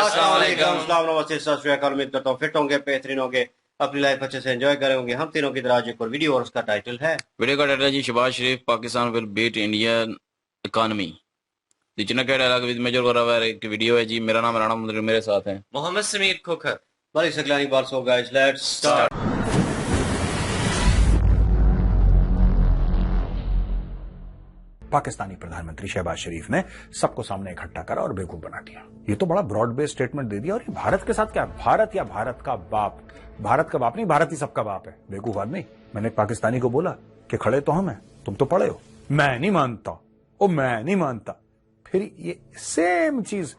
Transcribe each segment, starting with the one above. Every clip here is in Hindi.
अस्सलाम वालेकुम, नमस्ते, सत श्री अकाल। उम्मीद करता हूँ फिट होंगे, बेहतरीन होंगे, अपनी लाइफ अच्छे से एंजॉय करेंगे। हम तीनों की तरह आज एक और वीडियो, और उसका टाइटल है वीडियो का टाइटल जी, Shahbaz Sharif Pakistan will beat Indian economy. जितना क्या डायलॉग विद मेजर गौरव एक वीडियो है जी। मेरा नाम राणा मुंदरी, मेरे साथ हैं मोहम्मद समीर खोखर, बड़ी सकलानी बात। So guys, let's start. Pakistani प्रधानमंत्री शहबाज शरीफ ने सबको सामने इकट्ठा करा और बेवकूफ बना दिया। ये तो बड़ा ब्रॉड बेस्ड स्टेटमेंट दे दिया। और ये भारत के साथ क्या, भारत या भारत का बाप? भारत का बाप नहीं, भारत ही सबका बाप है। बेवकूफ आदमी। मैंने एक पाकिस्तानी को बोला कि खड़े तो हम हैं, तुम तो पड़े हो। मैं नहीं मानता, ओ मैं नहीं मानता। फिर ये सेम चीज,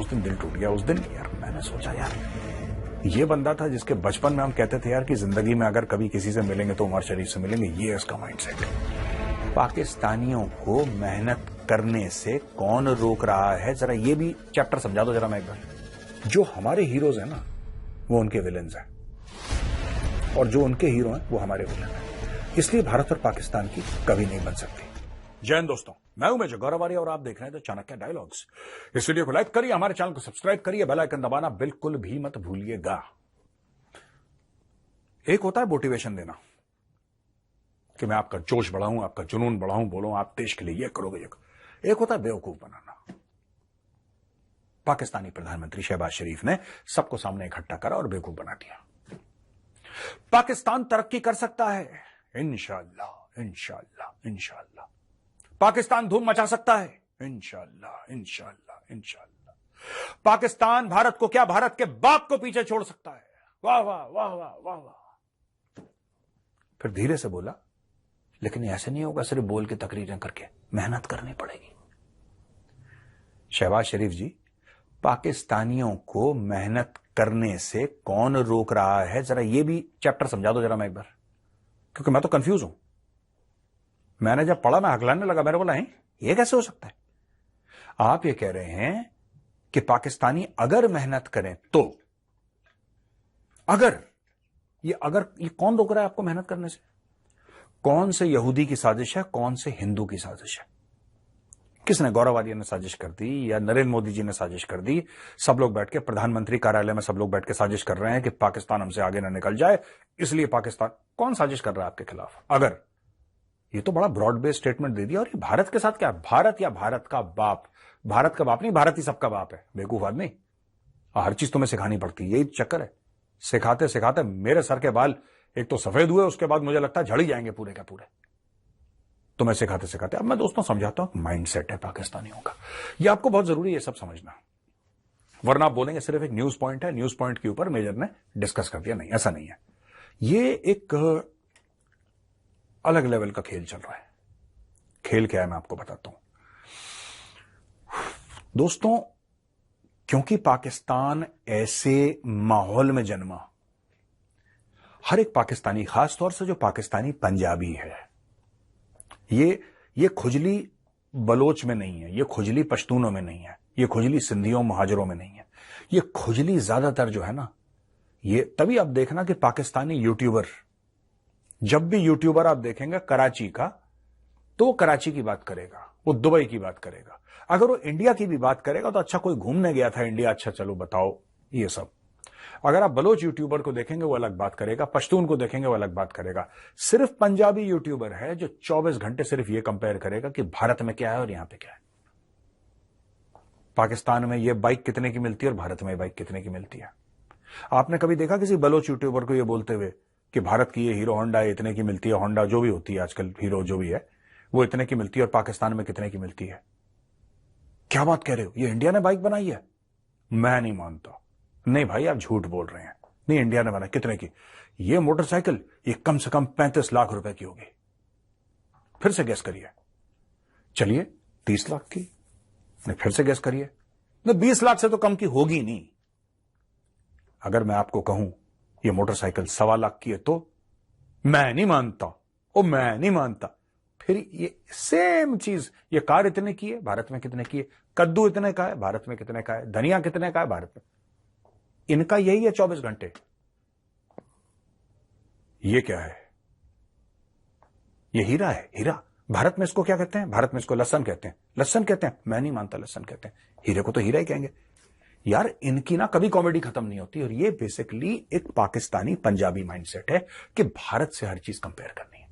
उस दिन दिल टूट गया। उस दिन यार मैंने सोचा, यार ये बंदा था जिसके बचपन में हम कहते थे यार कि जिंदगी में अगर कभी किसी से मिलेंगे तो उमर शरीफ से मिलेंगे। ये इसका माइंडसेट है। पाकिस्तानियों को मेहनत करने से कौन रोक रहा है? जरा ये भी चैप्टर समझा दो जरा मैं एक बार। जो हमारे हीरोज हैं ना, वो उनके विलेन्स हैं, और जो उनके हीरो हैं वो हमारे विलेन हैं। इसलिए भारत और पाकिस्तान की कभी नहीं बन सकती। जय हिंद दोस्तों, मैं हूं मेजर गौरव आर्य और आप देख रहे हैं द चाणक्य डायलॉग्स। इस वीडियो को लाइक करिए, हमारे चैनल को सब्सक्राइब करिए, बेल आइकन दबाना बिल्कुल भी मत भूलिएगा। एक होता है मोटिवेशन देना कि मैं आपका जोश बढ़ाऊं, आपका जुनून बढ़ाऊं, बोलूं आप देश के लिए ये करोगे, ये करो। एक होता है बेवकूफ बनाना। पाकिस्तानी प्रधानमंत्री शहबाज शरीफ ने सबको सामने इकट्ठा करा और बेवकूफ बना दिया। पाकिस्तान तरक्की कर सकता है, इंशाअल्लाह इंशाअल्लाह इंशाअल्लाह। पाकिस्तान धूम मचा सकता है, इंशाअल्लाह इंशाअल्लाह इंशाअल्लाह। पाकिस्तान भारत को क्या, भारत के बाप को पीछे छोड़ सकता है। वाह वाह वाह वाह वाह वाह। फिर धीरे से बोला, लेकिन ऐसे नहीं होगा सिर्फ बोल के तकरीरें करके, मेहनत करनी पड़ेगी। शहबाज शरीफ जी, पाकिस्तानियों को मेहनत करने से कौन रोक रहा है? जरा ये भी चैप्टर समझा दो जरा मैं एक बार, क्योंकि मैं तो कंफ्यूज हूं। मैंने जब पढ़ा मैं हकलाने लगा, मैंने बोला ये कैसे हो सकता है? आप ये कह रहे हैं कि पाकिस्तानी अगर मेहनत करें तो, अगर ये कौन रोक रहा है आपको मेहनत करने से? कौन से यहूदी की साजिश है, कौन से हिंदू की साजिश है? किसने? गौरव आर्य ने साजिश कर दी या नरेंद्र मोदी जी ने साजिश कर दी? सब लोग बैठ के प्रधानमंत्री कार्यालय में सब लोग बैठ के साजिश कर रहे हैं कि पाकिस्तान हमसे आगे ना निकल जाए, इसलिए पाकिस्तान। कौन साजिश कर रहा है आपके खिलाफ? अगर ये तो बड़ा ब्रॉड बेस्ड स्टेटमेंट दे दिया। और ये भारत के साथ क्या, भारत या भारत का बाप? भारत का बाप नहीं, भारत ही सबका बाप है। बेवकूफ आदमी। हर चीज तुम्हें सिखानी पड़ती है, यही चक्कर है। सिखाते सिखाते मेरे सर के बाल एक तो सफेद हुए, उसके बाद मुझे लगता है झड़ ही जाएंगे पूरे का पूरे। तो मैं सिखाते सिखाते, अब मैं दोस्तों समझाता हूं माइंडसेट है पाकिस्तानियों का। ये आपको बहुत जरूरी है सब समझना, वरना आप बोलेंगे सिर्फ एक न्यूज पॉइंट है, न्यूज पॉइंट के ऊपर मेजर ने डिस्कस कर दिया। नहीं, ऐसा नहीं है। ये एक अलग लेवल का खेल चल रहा है। खेल क्या है मैं आपको बताता हूं दोस्तों। क्योंकि पाकिस्तान ऐसे माहौल में जन्मा, हर एक पाकिस्तानी, खासतौर से जो पाकिस्तानी पंजाबी है, ये खुजली बलोच में नहीं है, ये खुजली पश्तूनों में नहीं है, ये खुजली सिंधियों महाजरों में नहीं है। ये खुजली ज्यादातर जो है ना, ये तभी आप देखना कि पाकिस्तानी यूट्यूबर, जब भी यूट्यूबर आप देखेंगे कराची का, तो वो कराची की बात करेगा, वो दुबई की बात करेगा। अगर वो इंडिया की भी बात करेगा तो अच्छा कोई घूमने गया था इंडिया, अच्छा चलो बताओ ये सब। अगर आप बलोच यूट्यूबर को देखेंगे वो अलग बात करेगा, पश्तून को देखेंगे वो अलग बात करेगा। सिर्फ पंजाबी यूट्यूबर है जो 24 घंटे सिर्फ ये कंपेयर करेगा कि भारत में क्या है और यहां पे क्या है। पाकिस्तान में ये बाइक कितने की मिलती है और भारत में बाइक कितने की मिलती है? आपने कभी देखा किसी बलोच यूट्यूबर को ये बोलते हुए कि भारत की ये हीरो होंडा इतने की मिलती है, होंडा जो भी होती है आजकल, हीरो जो भी है वो इतने की मिलती है, और पाकिस्तान में कितने की मिलती है? क्या बात कह रहे हो, ये इंडिया ने बाइक बनाई है? मैं नहीं मानता। नहीं भाई, आप झूठ बोल रहे हैं। नहीं, इंडिया ने बनाई। कितने की? ये मोटरसाइकिल ये कम से कम 35 लाख रुपए की होगी। फिर से गैस करिए। चलिए 30 लाख की, नहीं फिर से गैस करिए। नहीं, 20 लाख से तो कम की होगी नहीं। अगर मैं आपको कहूं ये मोटरसाइकिल 1.25 लाख की है तो मैं नहीं मानता, ओ मैं नहीं मानता। फिर ये सेम चीज, ये कार इतने की है, भारत में कितने की है? कद्दू इतने का है, भारत में कितने का है? धनिया कितने का है भारत में? इनका यही है 24 घंटे। ये क्या है? ये हीरा है, हीरा। भारत में इसको क्या कहते हैं? भारत में इसको लहसन कहते हैं। लहसन कहते हैं? मैं नहीं मानता लहसन कहते हैं, हीरे को तो हीरा ही कहेंगे। यार इनकी ना कभी कॉमेडी खत्म नहीं होती, और ये बेसिकली एक पाकिस्तानी पंजाबी माइंडसेट है कि भारत से हर चीज कंपेयर करनी है।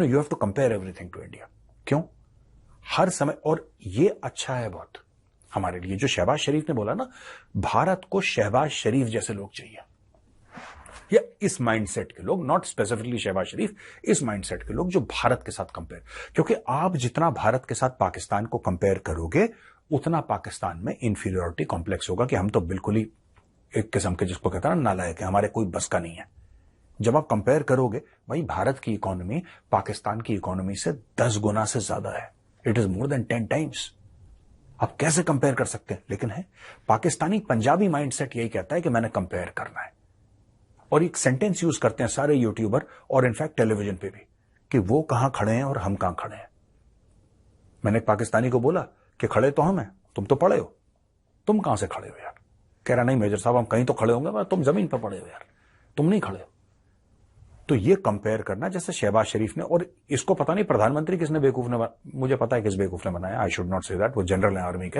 You have to compare everything to India. क्यों? हर समय। और ये अच्छा है बहुत हमारे लिए। जो शहबाज शरीफ ने बोला ना, भारत को शहबाज शरीफ जैसे लोग चाहिए, या इस माइंडसेट के लोग, नॉट स्पेसिफिकली शहबाज शरीफ, इस माइंडसेट के लोग जो भारत के साथ कंपेयर। क्योंकि आप जितना भारत के साथ पाकिस्तान को कंपेयर करोगे, उतना पाकिस्तान में इंफीरियोरिटी कॉम्प्लेक्स होगा कि हम तो बिल्कुल ही एक किस्म के, जिसको कहते हैं ना, नालायक है, हमारे कोई बस का नहीं है। जब आप कंपेयर करोगे, भाई भारत की इकोनॉमी पाकिस्तान की इकोनॉमी से 10 गुना से ज्यादा है। It is more than 10 times. आप कैसे कंपेयर कर सकते हैं? लेकिन है पाकिस्तानी पंजाबी माइंडसेट यही कहता है कि मैंने कंपेयर करना है, और एक सेंटेंस यूज करते हैं सारे यूट्यूबर और इनफैक्ट टेलीविजन पे भी, कि वो कहां खड़े हैं और हम कहां खड़े हैं। मैंने एक पाकिस्तानी को बोला कि खड़े तो हम हैं, तुम तो पड़े हो, तुम कहां से खड़े हो यार? कह रहा नहीं मेजर साहब, हम कहीं तो खड़े होंगे, तुम जमीन पर पड़े हो यार, तुम नहीं खड़े हो। तो ये कंपेयर करना, जैसे शहबाज शरीफ ने, और इसको पता नहीं प्रधानमंत्री किसने बेवकूफ ने, मुझे पता है किस बेवकूफ ने बनाया, I should not say that, वो जनरल है आर्मी के,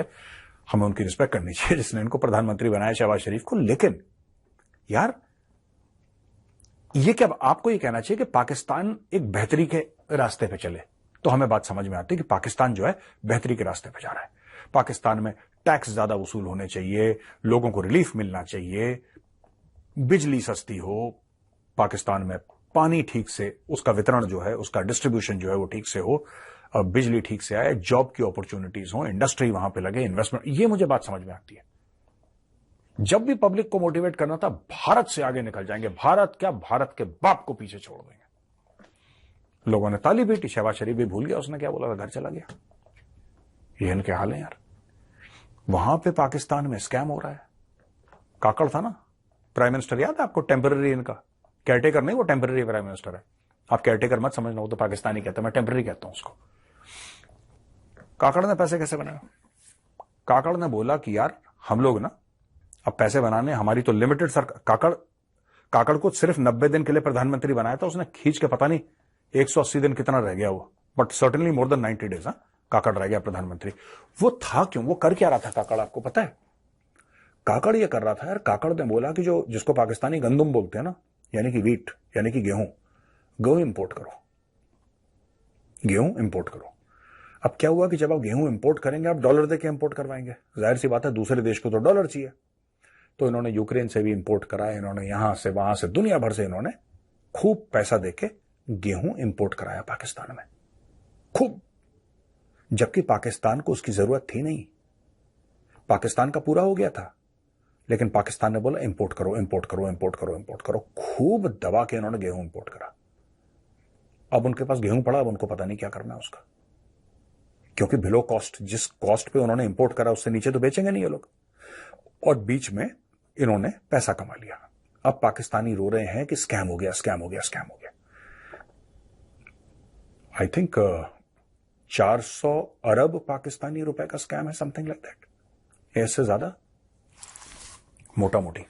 हमें उनकी रिस्पेक्ट करनी चाहिए जिसने इनको प्रधानमंत्री बनाया, शहबाज शरीफ को। लेकिन यार ये क्या, आपको ये कहना चाहिए कि पाकिस्तान एक बेहतरी के रास्ते पे चले, तो हमें बात समझ में आती है कि पाकिस्तान जो है बेहतरी के रास्ते पे जा रहा है। पाकिस्तान में टैक्स ज्यादा वसूल होने चाहिए, लोगों को रिलीफ मिलना चाहिए, बिजली सस्ती हो, पाकिस्तान में पानी ठीक से, उसका वितरण जो है, उसका डिस्ट्रीब्यूशन जो है वो ठीक से हो, बिजली ठीक से आए, जॉब की अपॉर्चुनिटीज हो, इंडस्ट्री वहां पे लगे, इन्वेस्टमेंट। ये मुझे बात समझ में आती है। जब भी पब्लिक को मोटिवेट करना था, भारत से आगे निकल जाएंगे, भारत क्या, भारत के बाप को पीछे छोड़ देंगे। लोगों ने ताली पीटी, शहबाज शरीफ भी भूल गया उसने क्या बोला था, घर चला गया। ये इनके हाल है यार। वहां पे पाकिस्तान में स्कैम हो रहा है। काकड़ था ना प्राइम मिनिस्टर, याद है आपको? टेम्पररी इनका, केयरटेकर नहीं, वो टेम्पररी प्राइम मिनिस्टर है। आप केयरटेकर मत समझना, वो तो पाकिस्तानी कहता है, मैं टेम्पररी कहता हूं उसको। काकड़ ने पैसे कैसे बनाए? काकड़ ने बोला कि यार हम लोग ना अब पैसे बनाने, हमारी तो लिमिटेड सरकार। काकड़ को सिर्फ 90 दिन के लिए प्रधानमंत्री बनाया था उसने, खींच के पता नहीं 180 दिन कितना रह गया वो, but certainly more than 90 days Kakar रह गया प्रधानमंत्री। वो था क्यों, वो कर क्या रहा था काकड़, आपको पता है? काकड़ ये कर रहा था यार, काकड़ ने बोला कि जो जिसको पाकिस्तानी गंदुम बोलते हैं ना, यानी कि वीट, यानी कि गेहूं इंपोर्ट करो, गेहूं इंपोर्ट करो। अब क्या हुआ कि जब आप गेहूं इंपोर्ट करेंगे, आप डॉलर देके इंपोर्ट करवाएंगे, जाहिर सी बात है दूसरे देश को तो डॉलर चाहिए। तो इन्होंने यूक्रेन से भी इंपोर्ट कराया, इन्होंने यहां से वहां से दुनिया भर से इन्होंने खूब पैसा देके गेहूं इंपोर्ट कराया पाकिस्तान में, खूब। जबकि पाकिस्तान को उसकी जरूरत थी नहीं, पाकिस्तान का पूरा हो गया था, लेकिन पाकिस्तान ने बोला इंपोर्ट करो, इंपोर्ट करो, इंपोर्ट करो, इंपोर्ट करो। खूब दबा के इन्होंने गेहूं इंपोर्ट करा। अब उनके पास गेहूं पड़ा, अब उनको पता नहीं क्या करना है उसका, क्योंकि बिलो कॉस्ट, जिस कॉस्ट पे उन्होंने इंपोर्ट करा उससे नीचे तो बेचेंगे नहीं ये लोग। और बीच में इन्होंने पैसा कमा लिया। अब पाकिस्तानी रो रहे हैं कि स्कैम हो गया, स्कैम हो गया, स्कैम हो गया। आई थिंक 400 अरब पाकिस्तानी रुपए का स्कैम है, समथिंग लाइक दैट। इससे ज्यादा, मोटा मोटी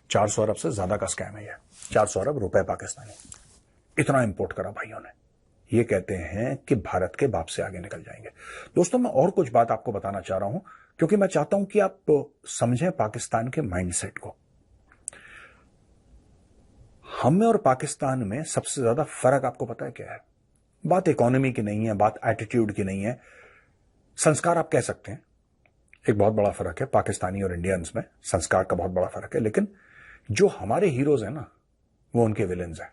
400 अरब से ज्यादा का स्कैम है ये। 400 अरब रुपए पाकिस्तानी, इतना इंपोर्ट करा भाइयों ने। ये कहते हैं कि भारत के बाप से आगे निकल जाएंगे। दोस्तों, मैं और कुछ बात आपको बताना चाह रहा हूं, क्योंकि मैं चाहता हूं कि आप समझें पाकिस्तान के माइंडसेट को। हम में और पाकिस्तान में सबसे ज्यादा फर्क आपको पता है क्या है? बात इकोनॉमी की नहीं है, बात एटीट्यूड की नहीं है, संस्कार आप कह सकते हैं। एक बहुत बड़ा फर्क है पाकिस्तानी और इंडियंस में, संस्कार का बहुत बड़ा फर्क है। लेकिन जो हमारे हीरोज हैं ना, वो उनके विलेन्स हैं,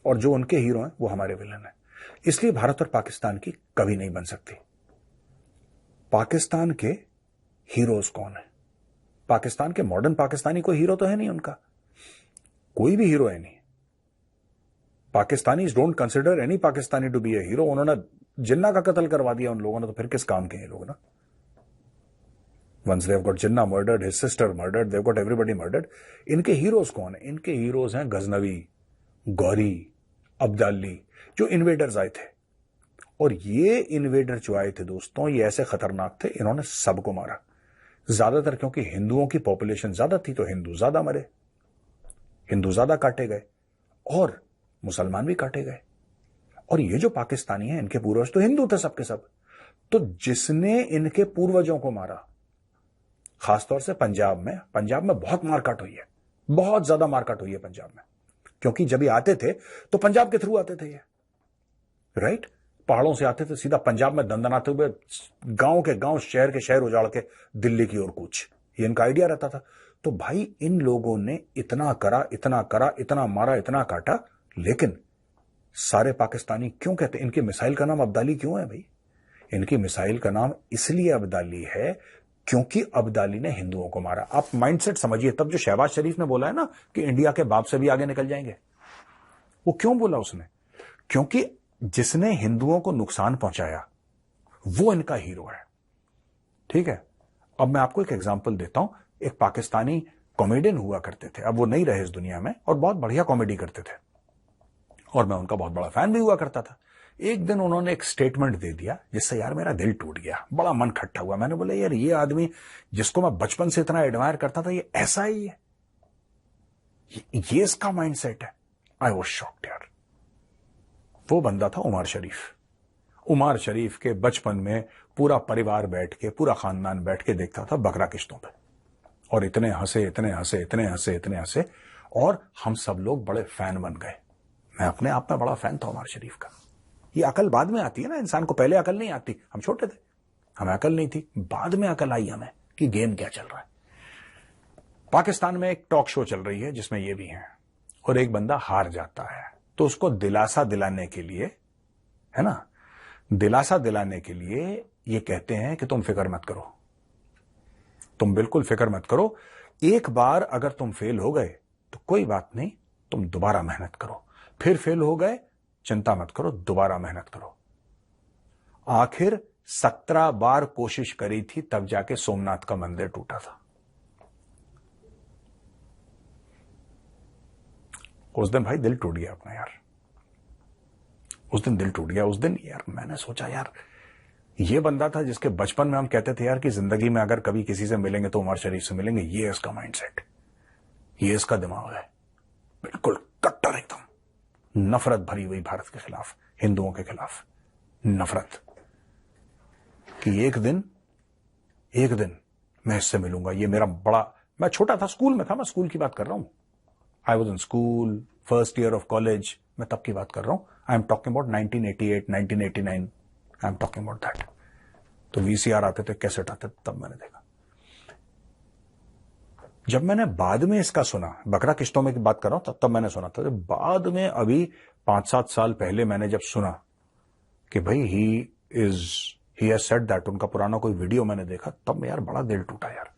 और जो उनके हीरो हैं वो हमारे विलेन हैं। इसलिए भारत और पाकिस्तान की कभी नहीं बन सकती। पाकिस्तान के हीरोज कौन है? पाकिस्तान के मॉडर्न पाकिस्तानी कोई हीरो तो है नहीं उनका, कोई भी हीरो है नहीं। Pakistanis don't consider any Pakistani to be a hero. उन्होंने जिन्ना का कत्ल करवा दिया उन लोगों ने, तो फिर किस काम के हैं लोग ना? Once they've got Jinnah murdered, his sister murdered, they've got everybody murdered. इनके हीरोज कौन है? इनके हीरोज हैं गजनवी, गौरी, अब्दाली, जो इन्वेडर्स आए थे। और ये इन्वेडर जो आए थे दोस्तों, ये ऐसे खतरनाक थे, इन्होंने सबको मारा। ज्यादातर क्योंकि हिंदुओं की पॉपुलेशन ज्यादा थी, तो हिंदू ज्यादा मरे, हिंदू ज्यादा काटे गए, और मुसलमान भी काटे गए। और ये जो पाकिस्तानी हैं, इनके पूर्वज तो हिंदू थे सबके सब। तो जिसने इनके पूर्वजों को मारा, खासतौर से पंजाब में बहुत मारकाट हुई है, बहुत ज्यादा मारकाट हुई है पंजाब में, क्योंकि जब ये आते थे तो पंजाब के थ्रू आते थे ये, राइट? पहाड़ों से आते थे सीधा पंजाब में दंदनाते हुए, गांव के गांव, शहर के शहर उजाड़ के दिल्ली की ओर कूच, ये इनका आइडिया रहता था। तो भाई इन लोगों ने इतना करा, इतना मारा, इतना काटा, लेकिन सारे पाकिस्तानी क्यों कहते, इनकी मिसाइल का नाम अब्दाली क्यों है भाई? इनकी मिसाइल का नाम इसलिए अब्दाली है क्योंकि अब्दाली ने हिंदुओं को मारा। आप माइंडसेट समझिए, तब जो शहबाज शरीफ ने बोला है ना कि इंडिया के बाप से भी आगे निकल जाएंगे, वो क्यों बोला उसने? क्योंकि जिसने हिंदुओं को नुकसान पहुंचाया वो इनका हीरो है, ठीक है? अब मैं आपको एक एग्जांपल देता हूं। एक पाकिस्तानी कॉमेडियन हुआ करते थे, अब वो नहीं रहे इस दुनिया में, और बहुत बढ़िया कॉमेडी करते थे और मैं उनका बहुत बड़ा फैन भी हुआ करता था। एक दिन उन्होंने एक स्टेटमेंट दे दिया जिससे यार मेरा दिल टूट गया, बड़ा मन खट्टा हुआ। मैंने बोला यार ये आदमी जिसको मैं बचपन से इतना एडमायर करता था, ये ऐसा ही है, ये इसका माइंडसेट है। आई वाज शॉक्ड यार। वो बंदा था उमर शरीफ। उमर शरीफ के बचपन में पूरा परिवार बैठ के, पूरा खानदान बैठ के देखता था बकरा किश्तों पे, और इतने हंसे, और हम सब लोग बड़े फैन बन गए। मैं अपने आप में बड़ा फैन था उमर शरीफ का। ये अकल बाद में आती है ना इंसान को, पहले अकल नहीं आती। हम छोटे थे, हमें अकल नहीं थी, बाद में अकल आई हमें कि गेम क्या चल रहा है। पाकिस्तान में एक टॉक शो चल रही है जिसमें ये भी है, और एक बंदा हार जाता है तो उसको दिलासा दिलाने के लिए, है ना, दिलासा दिलाने के लिए ये कहते हैं कि तुम फिक्र मत करो, तुम बिल्कुल फिक्र मत करो, एक बार अगर तुम फेल हो गए तो कोई बात नहीं, तुम दोबारा मेहनत करो, फिर फेल हो गए चिंता मत करो, दोबारा मेहनत करो। आखिर 17 बार कोशिश करी थी तब जाके सोमनाथ का मंदिर टूटा था। उस दिन भाई दिल टूट गया अपना यार, उस दिन दिल टूट गया। उस दिन यार मैंने सोचा यार ये बंदा था जिसके बचपन में हम कहते थे यार कि जिंदगी में अगर कभी किसी से मिलेंगे तो उमर शरीफ से मिलेंगे। ये इसका माइंडसेट, ये इसका दिमाग है, बिल्कुल कट्टर, एकदम नफरत भरी हुई भारत के खिलाफ, हिंदुओं के खिलाफ नफरत, कि एक दिन मैं इससे मिलूंगा। ये मेरा बड़ा, मैं छोटा था, स्कूल में था, मैं स्कूल की बात कर रहा हूं। I was in school, first year of college, मैं तब की बात कर रहा हूं। आई am talking about 1988, 1989, I am talking about that. तो वीसीआर आते थे, कैसेट आते थे, तब मैंने देखा। जब मैंने बाद में इसका सुना, बकरा किश्तों में की बात कर रहा हूं, तब मैंने सुना था। जब बाद में अभी 5-7 साल पहले मैंने जब सुना कि भाई ही हैज सेड दैट, उनका पुराना कोई वीडियो मैंने देखा, तब यार बड़ा दिल टूटा यार।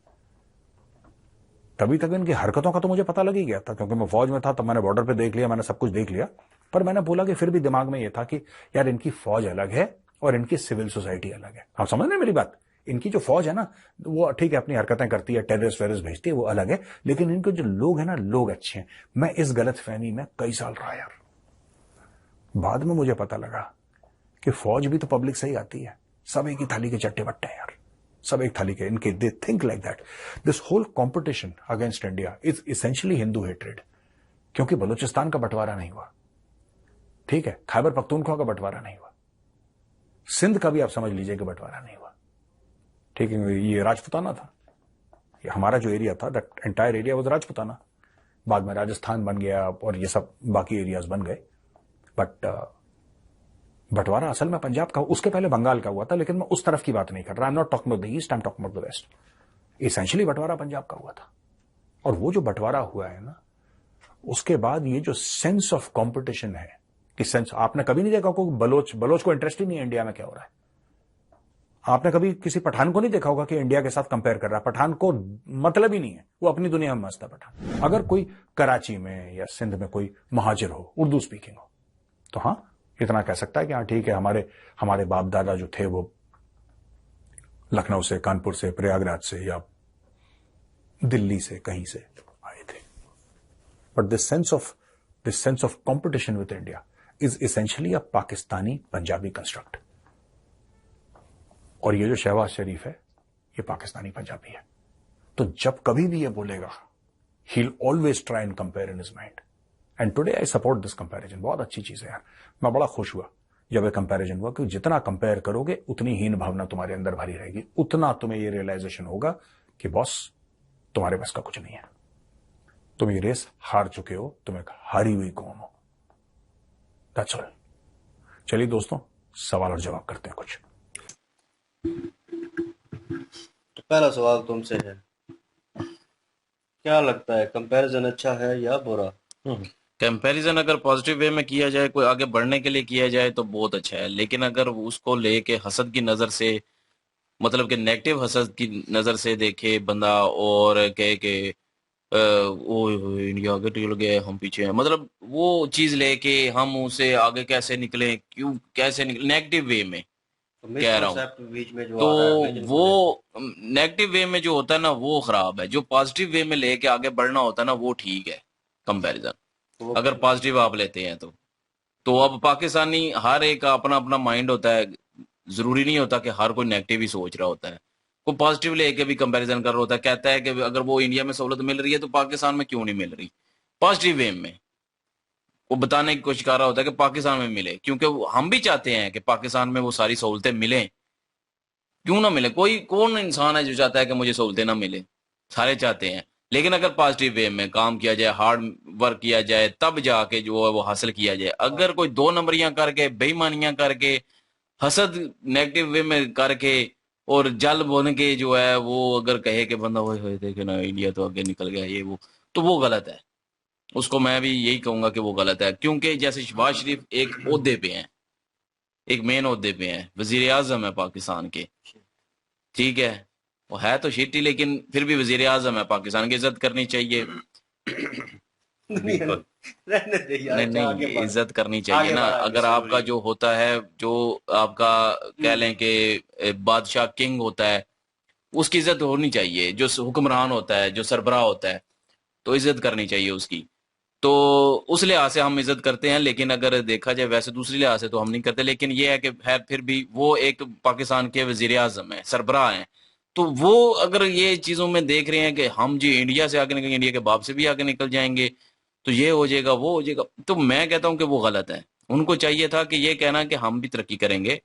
तभी तक इनकी हरकतों का तो मुझे पता लग ही गया था, क्योंकि मैं फौज में था, तब मैंने बॉर्डर पे देख लिया, मैंने सब कुछ देख लिया। पर मैंने बोला कि फिर भी दिमाग में यह था कि यार इनकी फौज अलग है और इनकी सिविल सोसाइटी अलग है। आप समझ रहे हैं मेरी बात? इनकी जो फौज है ना, वो ठीक है अपनी हरकतें करती है, टेररिस्ट वेररिस्ट भेजती है, वो अलग है, लेकिन इनके जो लोग हैं ना, लोग अच्छे हैं। मैं इस गलत फहमी में कई साल रहा यार। बाद में मुझे पता लगा कि फौज भी तो पब्लिक से ही आती है, सब एक ही थाली के चट्टे बट्टे हैं यार, सब एक थाली के। इनके they think like that. This whole competition against India is essentially Hindu hatred, क्योंकि बलूचिस्तान का बंटवारा नहीं हुआ, ठीक है, खैबर पख्तूनख्वा का बंटवारा नहीं हुआ, सिंध का भी आप समझ लीजिए कि बंटवारा नहीं हुआ, ठीक है। ये राजपुताना था, ये हमारा जो एरिया था, that entire area was Rajputana. बाद में राजस्थान बन गया और ये सब बाकी एरियाज बन गए, बट बंटवारा असल में पंजाब का, उसके पहले बंगाल का हुआ था, लेकिन मैं उस तरफ की बात नहीं कर रहा। I am not talking about the east, I am talking about the west. Essentially बंटवारा पंजाब का हुआ था। और वो जो बंटवारा हुआ है ना, उसके बाद ये जो सेंस ऑफ कॉम्पिटिशन है, कि सेंस आपने कभी नहीं देखा होगा, बलोच को इंटरेस्ट ही नहीं है इंडिया में क्या हो रहा है। आपने कभी किसी पठान को नहीं देखा होगा कि इंडिया के साथ कंपेयर कर रहा है। पठान को मतलब ही नहीं है, वो अपनी दुनिया में मस्त है पठान। अगर कोई कराची में या सिंध में कोई महाजिर हो, उर्दू स्पीकिंग हो, तो हाँ इतना कह सकता है कि हाँ ठीक है, हमारे बाप दादा जो थे वो लखनऊ से, कानपुर से, प्रयागराज से या दिल्ली से, कहीं से आए थे। But this sense of competition with India is essentially a Pakistani Punjabi construct. और ये जो शहबाज शरीफ है, ये पाकिस्तानी पंजाबी है। तो जब कभी भी ये बोलेगा, he will always try and compare in his mind. And today I support this comparison. बहुत अच्छी चीज है यार, मैं बड़ा खुश हुआ जब ये कंपैरिजन हुआ, कि जितना कंपेयर करोगे उतनी हीन भावना तुम्हारे अंदर भरी रहेगी, उतना तुम्हें ये रियलाइजेशन होगा कि बॉस तुम्हारे बस का कुछ नहीं है, तुम ये रेस हार चुके हो, तुम एक हारी हुई कौम हो। That's all. चलिए दोस्तों, सवाल और जवाब करते हैं कुछ। तो पहला सवाल तुमसे है, क्या लगता है कंपैरिजन अच्छा है या बुरा? कंपैरिजन अगर पॉजिटिव वे में किया जाए, कोई आगे बढ़ने के लिए किया जाए तो बहुत अच्छा है, लेकिन अगर उसको लेके हसद की नजर से, मतलब कि नेगेटिव हसद की नजर से देखे बंदा और कहे कि ओ इंडिया आगे निकल गया, हम पीछे हैं, मतलब वो चीज लेके हम उसे आगे कैसे निकले, क्यों कैसे निकले, नेगेटिव वे में तो कह रहा हूँ। मिसकॉन्सेप्ट बीच में जो तो आ रहा है विजन को लेकर। वो नेगेटिव वे में जो होता है ना वो खराब है, जो पॉजिटिव वे में लेके आगे बढ़ना होता है ना वो ठीक है कंपैरिजन, तो वो अगर पॉजिटिव आप लेते हैं तो अब पाकिस्तानी हर एक का अपना अपना माइंड होता है, जरूरी नहीं होता कि हर कोई नेगेटिव ही सोच रहा होता है, कोई पॉजिटिव लेके भी कंपैरिजन कर रहा होता है, कहता है कि अगर वो इंडिया में सहूलत मिल रही है तो पाकिस्तान में क्यों नहीं मिल रही, पॉजिटिव वे में वो बताने की कोशिश कर रहा होता है कि पाकिस्तान में मिले, क्योंकि हम भी चाहते हैं कि पाकिस्तान में वो सारी सहूलतें मिलें, क्यों ना मिले, कोई कौन इंसान है जो चाहता है कि मुझे सहूलतें ना मिले, सारे चाहते हैं, लेकिन अगर पॉजिटिव वे में काम किया जाए, हार्ड वर्क किया जाए, तब जाके जो है वो हासिल किया जाए। अगर कोई दो नंबरियां करके, बेईमानियां करके, हसद नेगेटिव वे में करके और जल बोल के जो है वो अगर कहे कि बंदा वो देखे ना इंडिया तो आगे निकल गया ये वो, तो वो गलत है, उसको मैं भी यही कहूंगा कि वो गलत है, क्योंकि जैसे शहबाज शरीफ एक ओहदे पे हैं, एक मेन ओहदे पे हैं, वजीर आजम है पाकिस्तान के, ठीक है, वो है तो शिटी लेकिन फिर भी वजीर आजम है पाकिस्तान की, इज्जत करनी चाहिए। बिल्कुल। रहने दे यार, नहीं अच्छा आगे नहीं, बढ़। इज्जत करनी चाहिए आगे ना, बढ़, आगे अगर जरूरी आपका है। जो होता है, जो आपका कह लें कि बादशाह किंग होता है, उसकी इज्जत होनी चाहिए, जो हुक्मरान होता है, जो सरबराह होता है, तो इज्जत करनी चाहिए उसकी, तो उस लिहाज से हम इज्जत करते हैं, लेकिन अगर देखा जाए वैसे दूसरी लिहाज से तो हम नहीं करते, लेकिन ये है कि खैर फिर भी वो एक पाकिस्तान के वजीर आजम है, सरबराह हैं, तो वो अगर ये चीजों में देख रहे हैं कि हम जी इंडिया से आगे निकल, इंडिया के बाप से भी आगे निकल जाएंगे, तो ये हो जाएगा वो हो जाएगा, तो मैं कहता हूं कि वो गलत है, उनको चाहिए था कि ये कहना कि हम भी तरक्की करेंगे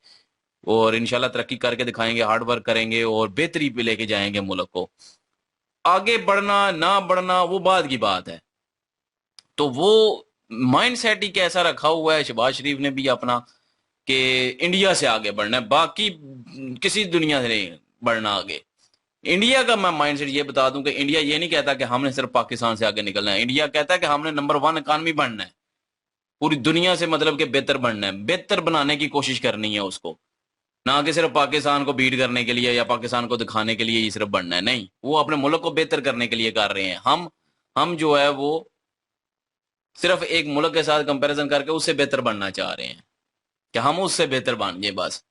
और इंशाल्लाह तरक्की करके दिखाएंगे, हार्ड वर्क करेंगे और बेहतरी पे लेके जाएंगे मुल्क को, आगे बढ़ना ना बढ़ना वो बाद की बात है, तो वो माइंड सेट ही कैसा रखा हुआ है शहबाज शरीफ ने भी अपना, कि इंडिया से आगे बढ़ना है, बाकी किसी दुनिया से नहीं बढ़ना आगे। इंडिया का मैं माइंड सेट ये बता दूं कि इंडिया ये नहीं कहता कि हमने सिर्फ पाकिस्तान से आगे निकलना है, इंडिया कहता है कि हमने नंबर 1 इकानमी बनना है, पूरी दुनिया से मतलब कि बेहतर बनना है, बेहतर बनाने की कोशिश करनी है उसको, ना कि सिर्फ पाकिस्तान को बीट करने के लिए या पाकिस्तान को दिखाने के लिए ही सिर्फ बनना है, नहीं, वो अपने मुल्क को बेहतर करने के लिए कर रहे हैं। हम जो है वो सिर्फ एक मुल्क के साथ कंपैरिजन करके उससे बेहतर बनना चाह रहे हैं कि हम उससे बेहतर बन जाए बस,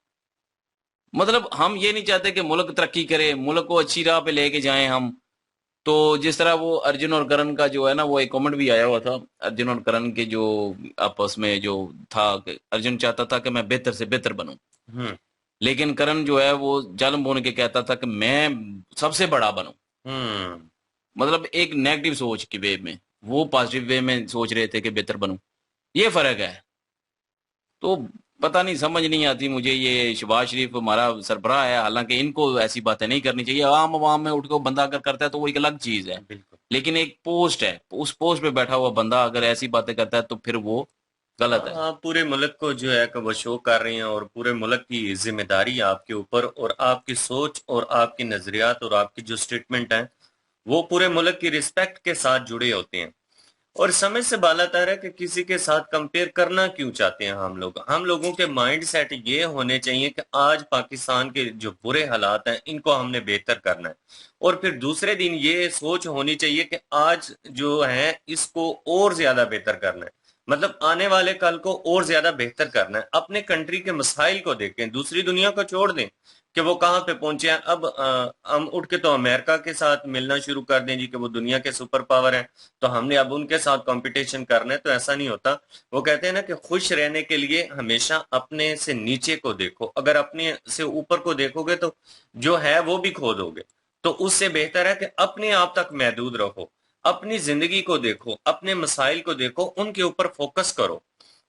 मतलब हम ये नहीं चाहते कि मुल्क तरक्की करे, मुल्क को अच्छी राह पे लेके जाएं हम, तो जिस तरह वो अर्जुन और करण का जो है ना, वो एक कमेंट भी आया हुआ था, अर्जुन और करण के जो आपस में जो था कि अर्जुन चाहता था कि मैं बेहतर से बेहतर बनूं, हम्म। लेकिन करण जो है वो जालिम बोल के कहता था कि मैं सबसे बड़ा बनूं, हम्म। मतलब एक नेगेटिव सोच की वे में, वो पॉजिटिव वे में सोच रहे थे कि बेहतर बनूं, ये फर्क है। तो पता नहीं, समझ नहीं आती मुझे, ये शहबाज शरीफ हमारा सरबराह है, हालांकि इनको ऐसी बातें नहीं करनी चाहिए, आम आवाम में उठ के बंदा अगर करता है तो वो एक अलग चीज है, बिल्कुल। लेकिन एक पोस्ट है, उस पोस्ट पे बैठा हुआ बंदा अगर ऐसी बातें करता है तो फिर वो गलत है। आप पूरे मुल्क को जो है कि वो शो कर रहे हैं और पूरे मुल्क की जिम्मेदारी है आपके ऊपर, और आपकी सोच और आपकी नजरियात और आपकी जो स्टेटमेंट है वो पूरे मुल्क की रिस्पेक्ट के साथ जुड़े होते हैं। और समझ से बालातर है कि किसी के साथ कंपेयर करना क्यों चाहते हैं हम लोगों के माइंड सेट ये होने चाहिए कि आज पाकिस्तान के जो बुरे हालात हैं इनको हमने बेहतर करना है, और फिर दूसरे दिन ये सोच होनी चाहिए कि आज जो है इसको और ज्यादा बेहतर करना है, मतलब आने वाले कल को और ज्यादा बेहतर करना है। अपने कंट्री के मसाइल को देखें, दूसरी दुनिया को छोड़ दें कि वो कहाँ पे पहुंचे हैं। अब हम उठ के तो अमेरिका के साथ मिलना शुरू कर दें जी कि वो दुनिया के सुपर पावर हैं, तो हमने अब उनके साथ कंपटीशन करना है, तो ऐसा नहीं होता। वो कहते हैं ना कि खुश रहने के लिए हमेशा अपने से नीचे को देखो, अगर अपने से ऊपर को देखोगे तो जो है वो भी खो दोगे। तो उससे बेहतर है कि अपने आप तक महदूद रहो, अपनी जिंदगी को देखो, अपने मसाइल को देखो, उनके ऊपर फोकस करो,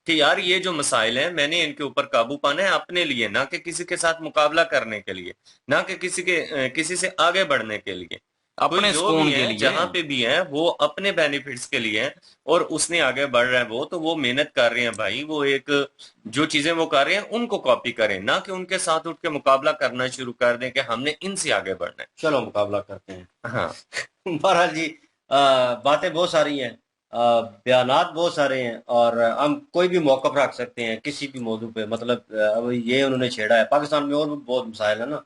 कि यार ये जो मसाइल हैं मैंने इनके ऊपर काबू पाना है अपने लिए, ना कि किसी के साथ मुकाबला करने के लिए, ना कि किसी से आगे बढ़ने के लिए। तो अपने जो भी सुकून के है लिए। जहां पे भी है वो अपने बेनिफिट्स के लिए है, और उसने आगे बढ़ रहा है वो, तो वो मेहनत कर रहे हैं भाई, वो एक जो चीजें वो कर रहे हैं उनको कॉपी करें, ना कि उनके साथ उठ के मुकाबला करना शुरू कर दें कि हमने इनसे आगे बढ़ना है। चलो मुकाबला करते हैं। हाँ। बहरहाल जी, बातें बहुत सारी हैं, बयानात बहुत सारे हैं, और हम कोई भी मौक़िफ़ रख सकते हैं किसी भी मौजू पे। मतलब अब ये उन्होंने छेड़ा है, पाकिस्तान में और भी बहुत मसाइल है ना,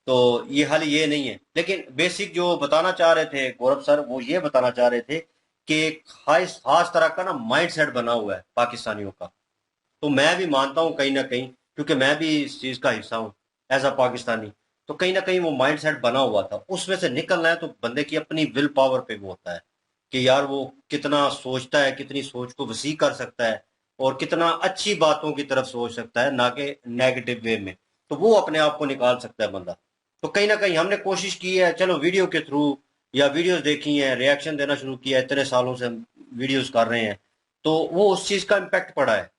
तो ये हाल ये नहीं है। लेकिन बेसिक जो बताना चाह रहे थे गौरव सर, वो ये बताना चाह रहे थे कि एक खास तरह का ना माइंड सेट बना हुआ है पाकिस्तानियों का। तो मैं भी मानता हूँ कहीं ना कहीं, क्योंकि मैं भी इस चीज़ का हिस्सा हूँ एज अ पाकिस्तानी, तो कहीं ना कहीं वो माइंड सेट बना हुआ था। उसमें से निकलना है तो बंदे की अपनी विल पावर पे वो होता है कि यार वो कितना सोचता है, कितनी सोच को वसी कर सकता है, और कितना अच्छी बातों की तरफ सोच सकता है, ना कि नेगेटिव वे में। तो वो अपने आप को निकाल सकता है बंदा। तो कहीं ना कहीं हमने कोशिश की है, चलो वीडियो के थ्रू या वीडियोस देखी हैं, रिएक्शन देना शुरू किया है, इतने सालों से हम वीडियोस कर रहे हैं, तो वो उस चीज़ का इम्पैक्ट पड़ा है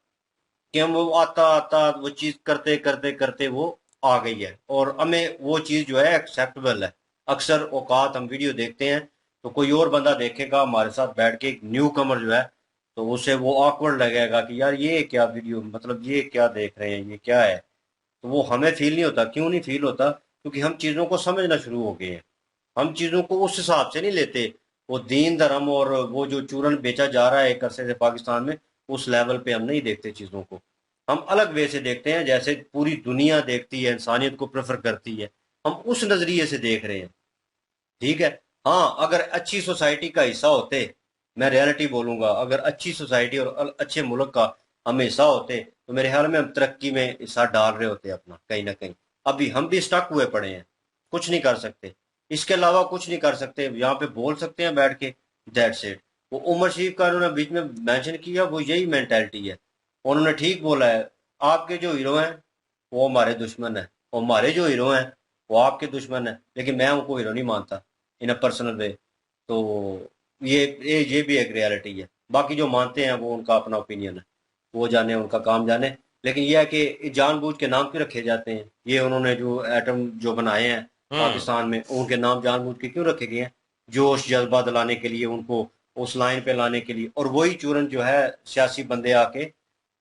कि हम वो आता आता वो चीज़ करते करते करते वो आ गई है, और हमें वो चीज़ जो है एक्सेप्टेबल है। अक्सर औकात हम वीडियो देखते हैं तो कोई और बंदा देखेगा हमारे साथ बैठ के, एक न्यू कमर जो है, तो उसे वो ऑकवर्ड लगेगा कि यार ये क्या वीडियो, मतलब ये क्या देख रहे हैं, ये क्या है। तो वो हमें फील नहीं होता। क्यों नहीं फील होता? क्योंकि हम चीज़ों को समझना शुरू हो गए हैं। हम चीज़ों को उस हिसाब से नहीं लेते। वो दीन धर्म और वो जो चूरन बेचा जा रहा है एक अरसे से पाकिस्तान में, उस लेवल पे हम नहीं देखते चीज़ों को। हम अलग वे से देखते हैं, जैसे पूरी दुनिया देखती है, इंसानियत को प्रेफर करती है, हम उस नज़रिए से देख रहे हैं। ठीक है। हाँ, अगर अच्छी सोसाइटी का हिस्सा होते, मैं रियलिटी बोलूंगा, अगर अच्छी सोसाइटी और अच्छे मुल्क का हम हिस्सा होते, तो मेरे ख्याल में हम तरक्की में हिस्सा डाल रहे होते अपना कहीं ना कहीं। अभी हम भी स्टक हुए पड़े हैं, कुछ नहीं कर सकते, इसके अलावा कुछ नहीं कर सकते। यहाँ पे बोल सकते हैं बैठ के, दैट्स इट। वो उमर शरीफ का उन्होंने बीच में मेंशन किया, वो यही मेंटेलिटी है। उन्होंने ठीक बोला है, आपके जो हीरो हैं वो हमारे दुश्मन है, और हमारे जो हीरो हैं वो आपके दुश्मन है। लेकिन मैं उनको हीरो नहीं मानता इन अ पर्सनल वे। तो ये भी एक रियलिटी है। बाकी जो मानते हैं वो उनका अपना ओपिनियन है, वो जाने, उनका काम जाने। लेकिन यह है कि जानबूझ के नाम क्यों रखे जाते हैं? ये उन्होंने जो एटम जो बनाए हैं हम्म। पाकिस्तान में, उनके नाम जानबूझ के क्यों रखे गए हैं? जोश जज्बा दिलाने के लिए, उनको उस लाइन पे लाने के लिए। और वही चूरन जो है, सियासी बंदे आके,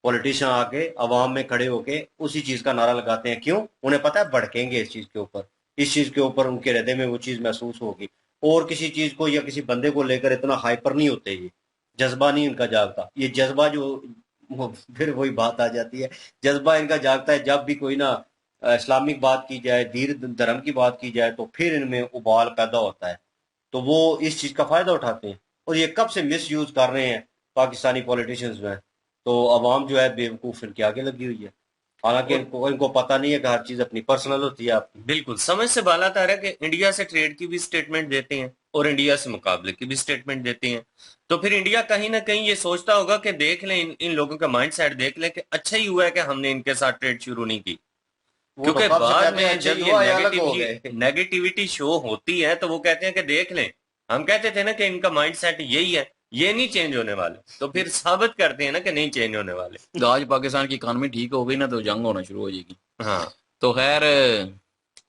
पॉलिटिशियन आके अवाम में खड़े होके उसी चीज का नारा लगाते हैं। क्यों? उन्हें पता है भड़केंगे इस चीज के ऊपर, इस चीज के ऊपर उनके हृदय में वो चीज महसूस होगी। और किसी चीज को या किसी बंदे को लेकर इतना हाइपर नहीं होते, ये जज्बा नहीं इनका जागता। ये जज्बा जो फिर वही बात आ जाती है, जज्बा इनका जागता है जब भी कोई ना इस्लामिक बात की जाए, दीन धर्म की बात की जाए, तो फिर इनमें उबाल पैदा होता है। तो वो इस चीज का फायदा उठाते हैं, और ये कब से मिस यूज कर रहे हैं पाकिस्तानी पॉलिटिशियंस जो है। तो अवाम जो है बेवकूफ इनके आगे लगी हुई है, हालांकि और इनको पता नहीं है कि हर चीज अपनी पर्सनल होती है आपकी। बिल्कुल समझ से बालातर है कि इंडिया से ट्रेड की भी स्टेटमेंट देते हैं और इंडिया से मुकाबले की भी स्टेटमेंट देते हैं। तो फिर इंडिया कहीं ना कहीं ये सोचता होगा कि देख लें, इन लोगों का माइंड सेट देख लें कि अच्छा ही हुआ है कि हमने इनके साथ ट्रेड शुरू नहीं की। वो तो क्योंकि कब से बाद कहते हैं में अच्छा जब ही ये हुआ, या अलग हो गए। नेगेटिविटी शो होती है तो वो कहते हैं कि देख लें, हम कहते थे ना कि इनका माइंड सेट यही है, ये नहीं चेंज होने वाले। तो फिर साबित करते हैं ना कि नहीं चेंज होने वाले। तो आज पाकिस्तान की इकानमी ठीक हो गई ना, तो जंग होना शुरू हो जाएगी। हाँ। तो खैर,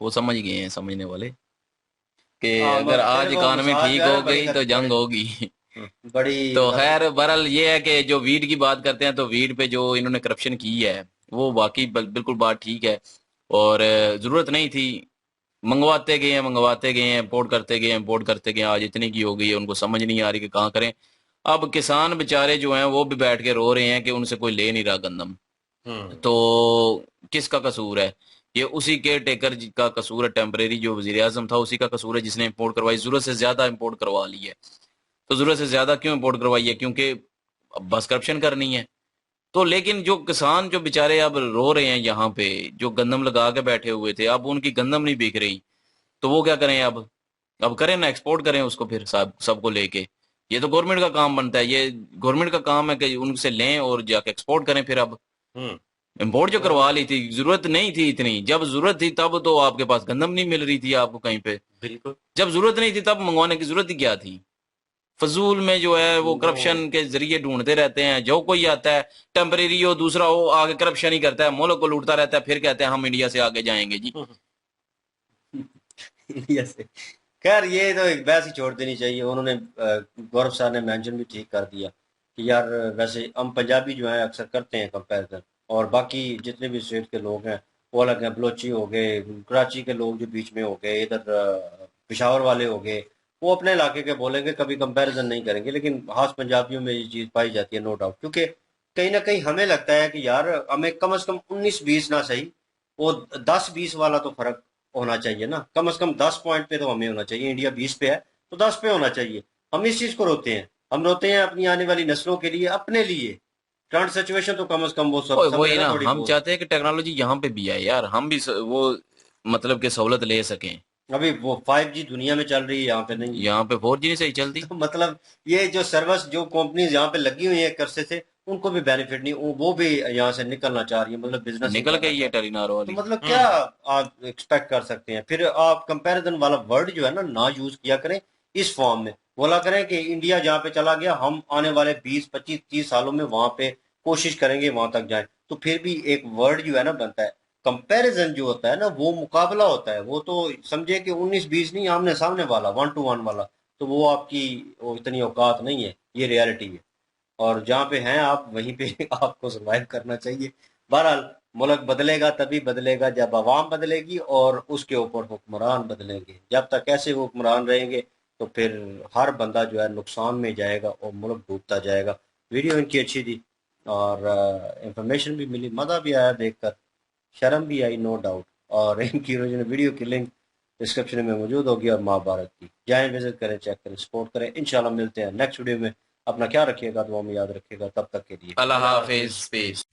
वो समझ गए हैं समझने वाले कि हाँ, अगर फिर आज वो इकानमी मिसाल ठीक जो है हो बड़ी गई तो जंग बड़ी होगी। बड़ी तो मतलब। खैर बहरहाल ये है कि जो वीट की बात करते हैं, तो वीट पे जो इन्होंने करप्शन की है, वो वाकई बिल्कुल बात ठीक है। और जरूरत नहीं थी। मंगवाते गए हैं, इम्पोर्ट करते गए, इम्पोर्ट करते गए, आज इतनी की हो गई है, उनको समझ नहीं आ रही कि कहाँ करें। अब किसान बेचारे जो हैं वो भी बैठ के रो रहे हैं कि उनसे कोई ले नहीं रहा गंदम। हम्म। तो किसका कसूर है? ये उसी के टेकर का कसूर है, टेम्परेरी जो वजीर आजम था उसी का कसूर है, जिसने इम्पोर्ट करवाई, जरूरत से ज्यादा इम्पोर्ट करवा ली है। तो जरूरत से ज्यादा क्यों इम्पोर्ट करवाई है? क्योंकि बस करप्शन करनी है। तो लेकिन जो किसान जो बेचारे अब रो रहे हैं यहाँ पे, जो गंदम लगा के बैठे हुए थे, अब उनकी गंदम नहीं बिक रही, तो वो क्या करें अब करें ना, एक्सपोर्ट करें उसको फिर सबको लेके। ये तो गवर्नमेंट का काम बनता है, ये गवर्नमेंट का काम है कि उनसे लें और जाके एक्सपोर्ट करें। फिर अब हम्म। इम्पोर्ट जो करवा ली थी, जरूरत नहीं थी इतनी। जब जरूरत थी तब तो आपके पास गंदम नहीं मिल रही थी आपको कहीं पे। बिल्कुल। जब जरूरत नहीं थी तब मंगवाने की जरूरत ही क्या थी? फजूल में जो है वो करप्शन के जरिए ढूंढते रहते हैं। जो कोई आता है टेम्परेरी हो, दूसरा हो, आगे करप्शन ही करता है, मुल्क को लूटता रहता है, फिर कहते हैं हम इंडिया से आगे जाएंगे जी। इंडिया से खैर ये तो एक बहस ही छोड़ देनी चाहिए। उन्होंने गौरव साहब ने मेंशन भी ठीक कर दिया कि यार वैसे हम पंजाबी जो है अक्सर करते हैं कंपैरिजन, और बाकी जितने भी स्टेट के लोग हैं वो अलग हैं। बलोची हो गए, कराची के लोग जो बीच में हो गए, इधर पिशावर वाले हो गए, वो अपने इलाके के बोलेंगे, कभी कंपैरिजन नहीं करेंगे। लेकिन खास पंजाबियों में ये चीज़ पाई जाती है, नो डाउट। क्योंकि कहीं ना कहीं हमें लगता है कि यार हमें कम से कम 19-20 ना सही, वो 10-20 वाला तो फर्क होना चाहिए ना। कम से कम 10 पॉइंट पे तो हमें होना चाहिए। इंडिया 20 पे है तो 10 पे होना चाहिए। हम इस चीज को रोते हैं, हम रोते हैं अपनी आने वाली नस्लों के लिए, अपने लिए। करंट सिचुएशन तो कम से कम वो सब वही समझे ना ना, थोड़ी हम बहुत। चाहते हैं कि टेक्नोलॉजी यहाँ पे भी आए यार, हम भी वो मतलब के सहूलत ले सकें। अभी वो 5G दुनिया में चल रही है, यहाँ पे नहीं है। यहाँ पे 4G नहीं सही चलती। तो मतलब ये जो सर्विस जो कंपनीज यहाँ पे लगी हुई है करसे से, उनको भी बेनिफिट नहीं, वो भी यहाँ से निकलना चाह रही है, मतलब बिजनेस नहीं निकल करना गई चाह है रही। टेलीनार तो वाली। मतलब क्या आप एक्सपेक्ट कर सकते हैं? फिर आप कंपैरिजन वाला वर्ड जो है ना यूज किया करें इस फॉर्म में। बोला करें कि इंडिया जहाँ पे चला गया, हम आने वाले 20-25-30 सालों में वहां पे कोशिश करेंगे वहां तक जाए। तो फिर भी एक वर्ड जो है ना बनता है। कंपैरिजन जो होता है ना वो मुकाबला होता है। वो तो समझे कि 19-20 नहीं, आमने सामने वाला, 1-to-1 वाला। तो वो आपकी वो इतनी औकात नहीं है, ये रियलिटी है। और जहाँ पे हैं आप वहीं पे आपको सरवाइव करना चाहिए। बहरहाल मुल्क बदलेगा तभी बदलेगा जब आवाम बदलेगी और उसके ऊपर हुक्मरान बदलेंगे। जब तक ऐसे हुक्मरान रहेंगे तो फिर हर बंदा जो है नुकसान में जाएगा और मुल्क डूबता जाएगा। वीडियो इनकी अच्छी थी और इंफॉर्मेशन भी मिली, मज़ा भी आया देखकर, शर्म भी आई, नो डाउट। और इनकी ओरिजिनल वीडियो की लिंक डिस्क्रिप्शन में मौजूद होगी, और महाभारत की जाएं, विजिट करें, चेक करें, सपोर्ट करें। इंशाल्लाह मिलते हैं नेक्स्ट वीडियो में। अपना ख्याल रखिएगा, दुआ में याद रखिएगा। तब तक के लिए अल्लाह अल्लाह हाफिज। हाफिज। पेश।